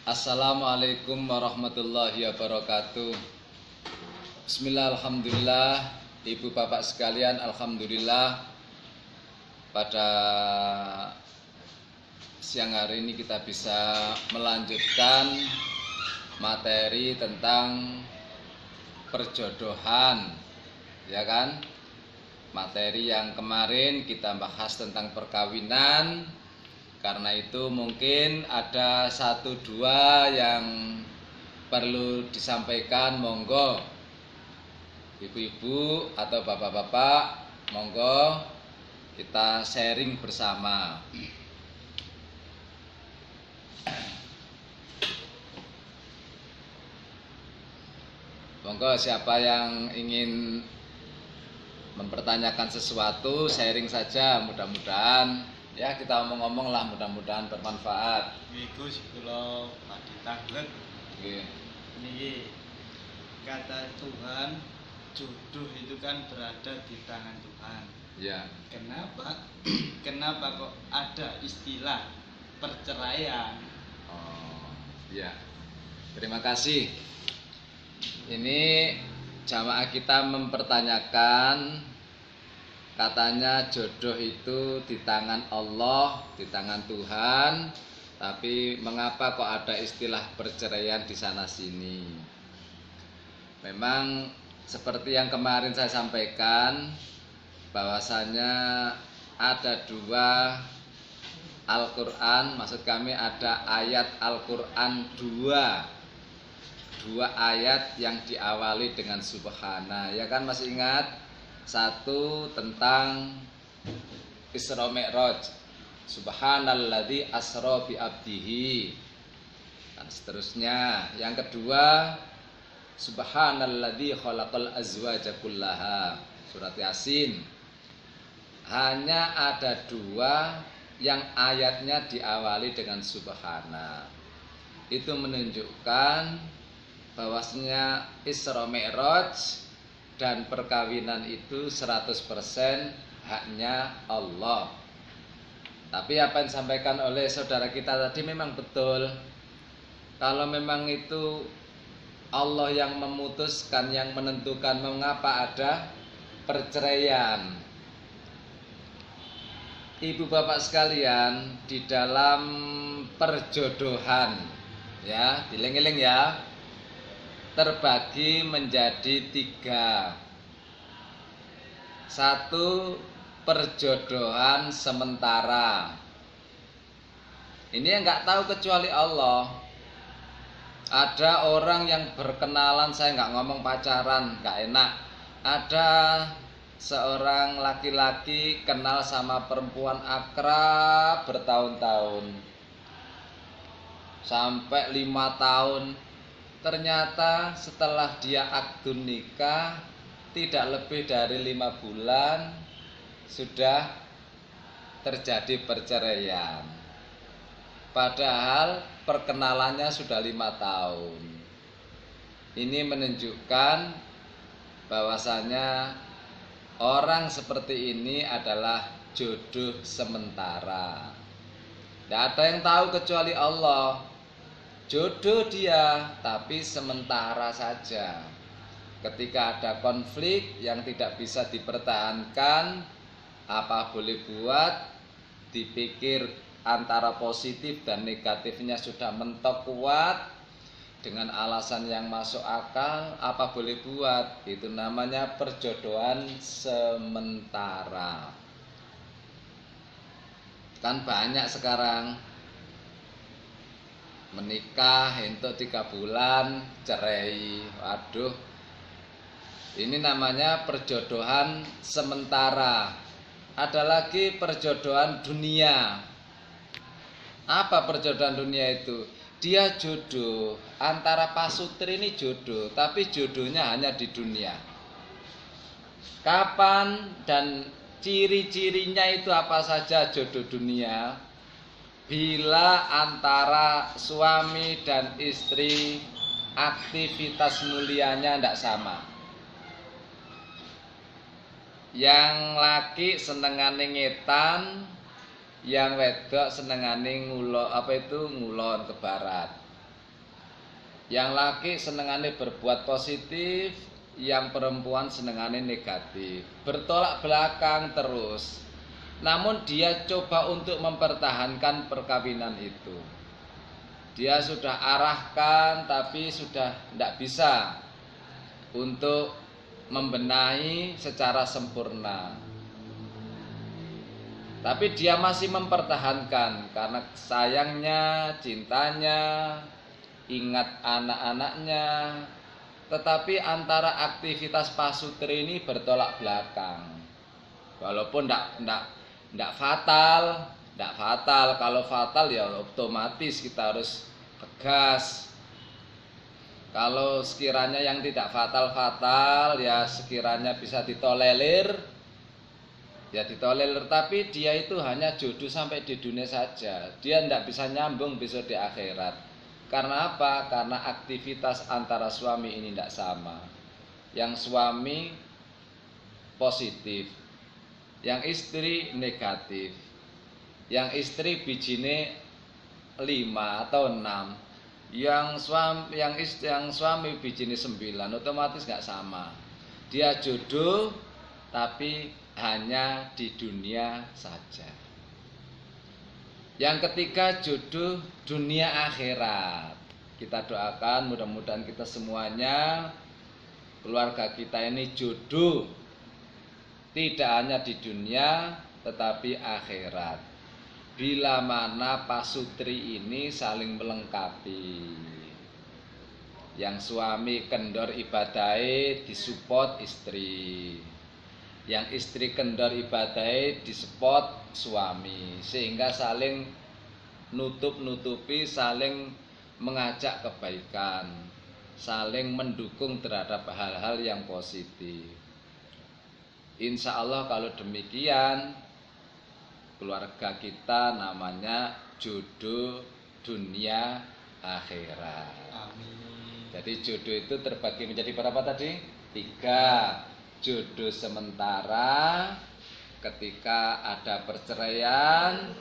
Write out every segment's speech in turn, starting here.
Assalamualaikum warahmatullahi wabarakatuh. Bismillah, alhamdulillah. Ibu bapak sekalian, alhamdulillah. Pada siang hari ini kita bisa melanjutkan materi tentang perjodohan, ya kan? Materi yang kemarin kita bahas tentang perkawinan. Karena itu mungkin ada satu dua yang perlu disampaikan, monggo ibu-ibu atau bapak-bapak, monggo kita sharing bersama. Monggo siapa yang ingin mempertanyakan sesuatu, sharing saja, mudah-mudahan ya kita omong-omong lah, mudah-mudahan bermanfaat. Gus kula badhe tanglet. Nggih. Niki kata Tuhan, jodoh itu kan berada di tangan Tuhan. Ya. Kenapa? Kenapa kok ada istilah perceraian? Oh, ya. Terima kasih. Ini jamaah kita mempertanyakan, katanya jodoh itu di tangan Allah, di tangan Tuhan, tapi mengapa kok ada istilah perceraian di sana sini? Memang seperti yang kemarin saya sampaikan, bahwasanya ada dua Al-Quran, maksud kami ada ayat Al-Quran dua ayat yang diawali dengan subhana, ya kan, masih ingat? Satu tentang Isra Mi'raj, subhanalladzi asra bi abdihi, dan seterusnya. Yang kedua, subhanalladzi khalaqal azwaja kullaha, surat Yasin. Hanya ada dua yang ayatnya diawali dengan subhana. Itu menunjukkan bahwasanya Isra Mi'raj dan perkawinan itu 100% haknya Allah. Tapi apa yang disampaikan oleh saudara kita tadi memang betul. Kalau memang itu Allah yang memutuskan, yang menentukan, mengapa ada perceraian? Ibu bapak sekalian, di dalam perjodohan, ya, dieling-eling ya, terbagi menjadi tiga. Satu, perjodohan sementara. Ini yang nggak tahu kecuali Allah. Ada orang yang berkenalan, saya nggak ngomong pacaran, nggak enak. Ada seorang laki-laki kenal sama perempuan akrab bertahun-tahun, sampai 5 tahun. Ternyata setelah dia akdun nikah, tidak lebih dari 5 bulan sudah terjadi perceraian. Padahal perkenalannya sudah 5 tahun. Ini menunjukkan bahwasanya orang seperti ini adalah jodoh sementara. Tidak ada yang tahu kecuali Allah. Jodoh dia, tapi sementara saja. Ketika ada konflik yang tidak bisa dipertahankan, apa boleh buat, dipikir antara positif dan negatifnya sudah mentok kuat, dengan alasan yang masuk akal, apa boleh buat. Itu namanya perjodohan sementara. Kan banyak sekarang menikah untuk 3 bulan cerai. Waduh, ini namanya perjodohan sementara. Ada lagi perjodohan dunia. Apa perjodohan dunia itu? Dia jodoh antara pasutri, ini jodoh, tapi jodohnya hanya di dunia. Kapan dan ciri-cirinya itu apa saja jodoh dunia? Bila antara suami dan istri aktivitas mulianya tidak sama. Yang laki senengane ngetan, yang wedok senengane ngulon ke barat. Yang laki senengane berbuat positif, yang perempuan senengane negatif. Bertolak belakang terus. Namun dia coba untuk mempertahankan perkawinan itu. Dia sudah arahkan tapi sudah tidak bisa untuk membenahi secara sempurna. Tapi dia masih mempertahankan karena sayangnya, cintanya, ingat anak-anaknya. Tetapi antara aktivitas pasutri ini bertolak belakang. Walaupun tidak fatal. Kalau fatal ya otomatis kita harus tegas. Kalau sekiranya yang tidak fatal ya sekiranya bisa ditolerir, ya ditolerir. Tapi dia itu hanya jodoh sampai di dunia saja. Dia tidak bisa nyambung besok di akhirat. Karena apa? Karena aktivitas antara suami ini tidak sama. Yang suami positif, yang istri negatif. Yang istri bijine 5 atau 6, yang suami bijine 9, otomatis nggak sama. Dia jodoh tapi hanya di dunia saja. Yang ketiga, jodoh dunia akhirat. Kita doakan mudah-mudahan kita semuanya, keluarga kita ini jodoh tidak hanya di dunia tetapi akhirat. Bila mana pasutri ini saling melengkapi. Yang suami kendor ibadai disupport istri. Yang istri kendor ibadai disupport suami. Sehingga saling nutup-nutupi, saling mengajak kebaikan, saling mendukung terhadap hal-hal yang positif. Insya Allah kalau demikian, keluarga kita namanya jodoh dunia akhirat. Amin. Jadi jodoh itu terbagi menjadi berapa tadi? 3. Jodoh sementara ketika ada perceraian.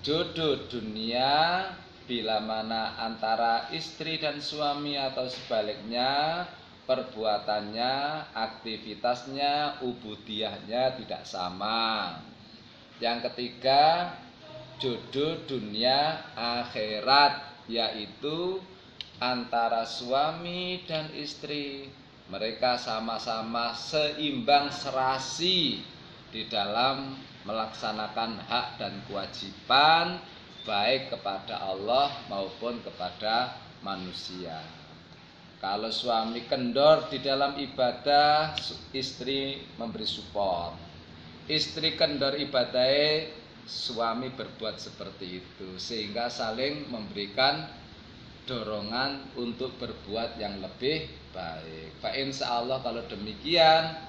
Jodoh dunia bila mana antara istri dan suami atau sebaliknya perbuatannya, aktivitasnya, ubudiyahnya tidak sama. Yang ketiga, jodoh dunia akhirat, yaitu antara suami dan istri. Mereka sama-sama seimbang serasi di dalam melaksanakan hak dan kewajiban baik kepada Allah maupun kepada manusia. Kalau suami kendor di dalam ibadah, istri memberi support. Istri kendor ibadah, suami berbuat seperti itu, sehingga saling memberikan dorongan untuk berbuat yang lebih baik. Fa insyaallah kalau demikian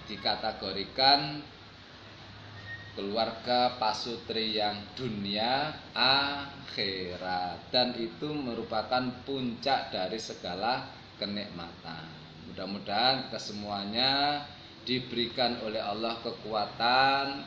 dikategorikan keluarga pasutri yang dunia akhirat, dan itu merupakan puncak dari segala kenikmatan. Mudah-mudahan kesemuanya diberikan oleh Allah kekuatan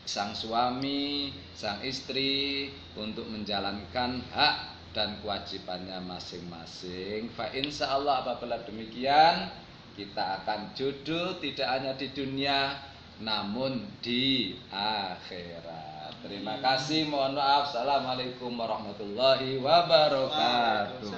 sang suami, sang istri untuk menjalankan hak dan kewajibannya masing-masing. Fa insyaallah apabila demikian kita akan jodoh tidak hanya di dunia namun di akhirat. Terima kasih, mohon maaf. Assalamualaikum warahmatullahi wabarakatuh.